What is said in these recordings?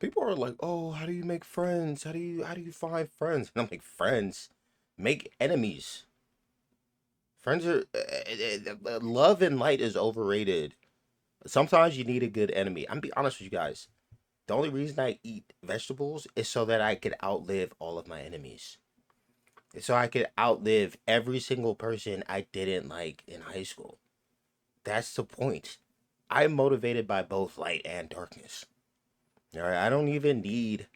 People are like, "Oh, how do you make friends? How do you find friends?" And I'm like, "Friends, make enemies. Friends are love and light is overrated. Sometimes you need a good enemy. I'm be honest with you guys. The only reason I eat vegetables is so that I could outlive all of my enemies. So I could outlive every single person I didn't like in high school. That's the point. I'm motivated by both light and darkness. All right, I don't even need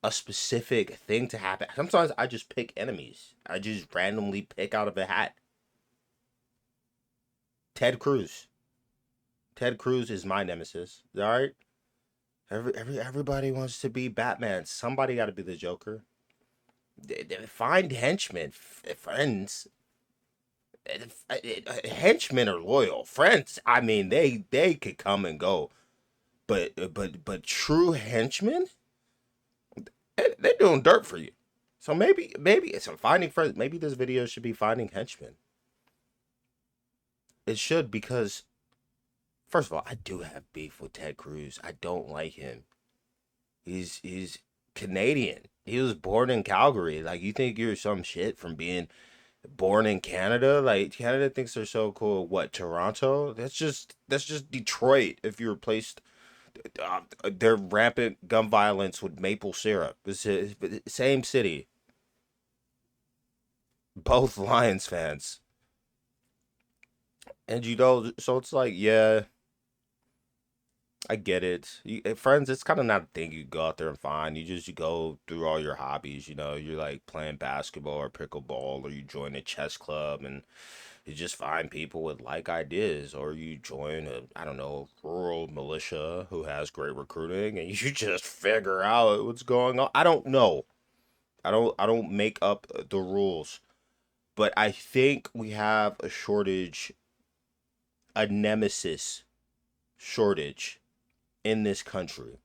a specific thing to happen. Sometimes I just pick enemies. I just randomly pick out of a hat. Ted Cruz. Ted Cruz is my nemesis. All right. Everybody wants to be Batman. Somebody got to be the Joker. Find henchmen, friends. Henchmen are loyal. Friends, I mean, they could come and go, but true henchmen, they're doing dirt for you. So maybe it's finding friends. Maybe this video should be finding henchmen. It should because first of all, I do have beef with Ted Cruz. I don't like him. He's Canadian. He was born in Calgary. Like you think you're some shit from being born in Canada? Like Canada thinks they're so cool. What, Toronto? That's just Detroit. If you replaced their rampant gun violence with maple syrup, it's the same city. Both Lions fans, and so it's like, yeah, I get it. Friends, it's kind of not a thing you go out there and find. You go through all your hobbies. You're like playing basketball or pickleball, or you join a chess club, and you just find people with like ideas, or you join a, I don't know, rural militia who has great recruiting, and you just figure out what's going on. I don't know. I don't make up the rules, but I think we have a nemesis shortage in this country.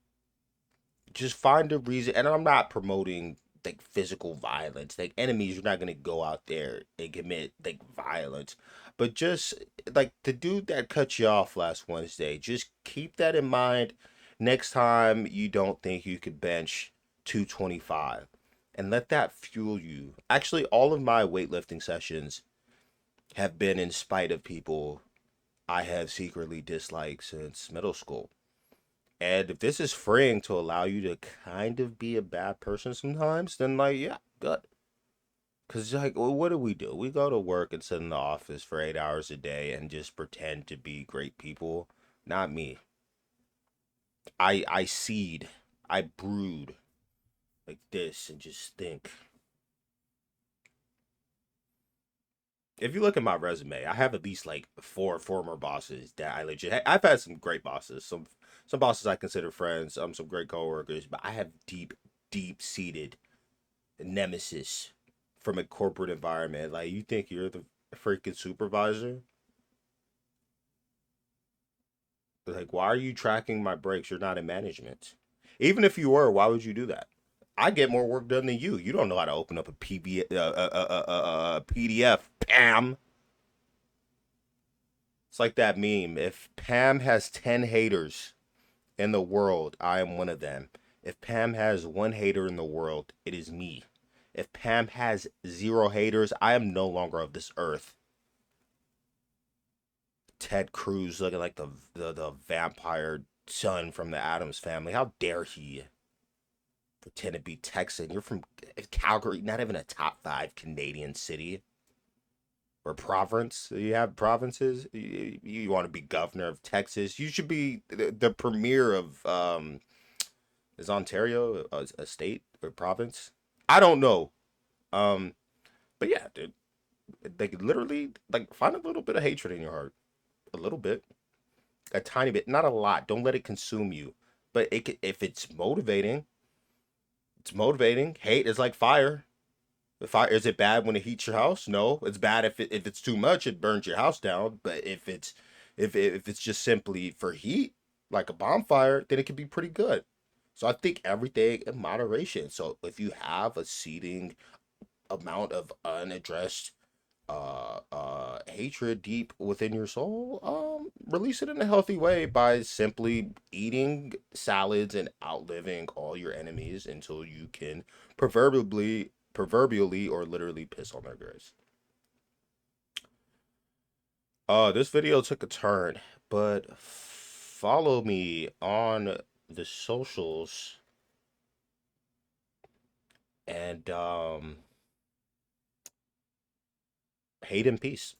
Just find a reason, and I'm not promoting like physical violence. Like enemies, you're not gonna go out there and commit like violence, but just like the dude that cut you off last Wednesday, just keep that in mind next time you don't think you could bench 225, and let that fuel you. Actually, all of my weightlifting sessions have been in spite of people I have secretly disliked since middle school. And if this is freeing to allow you to kind of be a bad person sometimes, then like, yeah, good. Cause like, well, what do? We go to work and sit in the office for 8 hours a day and just pretend to be great people. Not me. I seed, I brood like this and just think. If you look at my resume, I have at least like four former bosses that I legit. I've had some great bosses, some bosses I consider friends, some great coworkers, but I have deep seated nemesis from a corporate environment. Like you think you're the freaking supervisor? Like why are you tracking my breaks? You're not in management. Even if you were, why would you do that? I get more work done than you. You don't know how to open up a PDF, Pam. It's like that meme. If Pam has 10 haters in the world, I am one of them. If Pam has one hater in the world, it is me. If Pam has zero haters, I am no longer of this earth. Ted Cruz looking like the vampire son from the Adams family. How dare he pretend to be Texan? You're from Calgary, not even a top five Canadian city or province. You have provinces. You want to be governor of Texas? You should be the premier of is Ontario a state or province? I don't know. Um, but yeah, dude, like literally, like find a little bit of hatred in your heart, a little bit, a tiny bit, not a lot. Don't let it consume you. But if it's motivating, it's motivating. Hate is like fire. The fire, is it bad when it heats your house? No, it's bad if it's too much, it burns your house down. But if it's just simply for heat, like a bonfire, then it can be pretty good. So I think everything in moderation. So if you have a seating amount of unaddressed hatred deep within your soul, release it in a healthy way by simply eating salads and outliving all your enemies until you can proverbially or literally piss on their graves. This video took a turn, but follow me on the socials and hate and peace.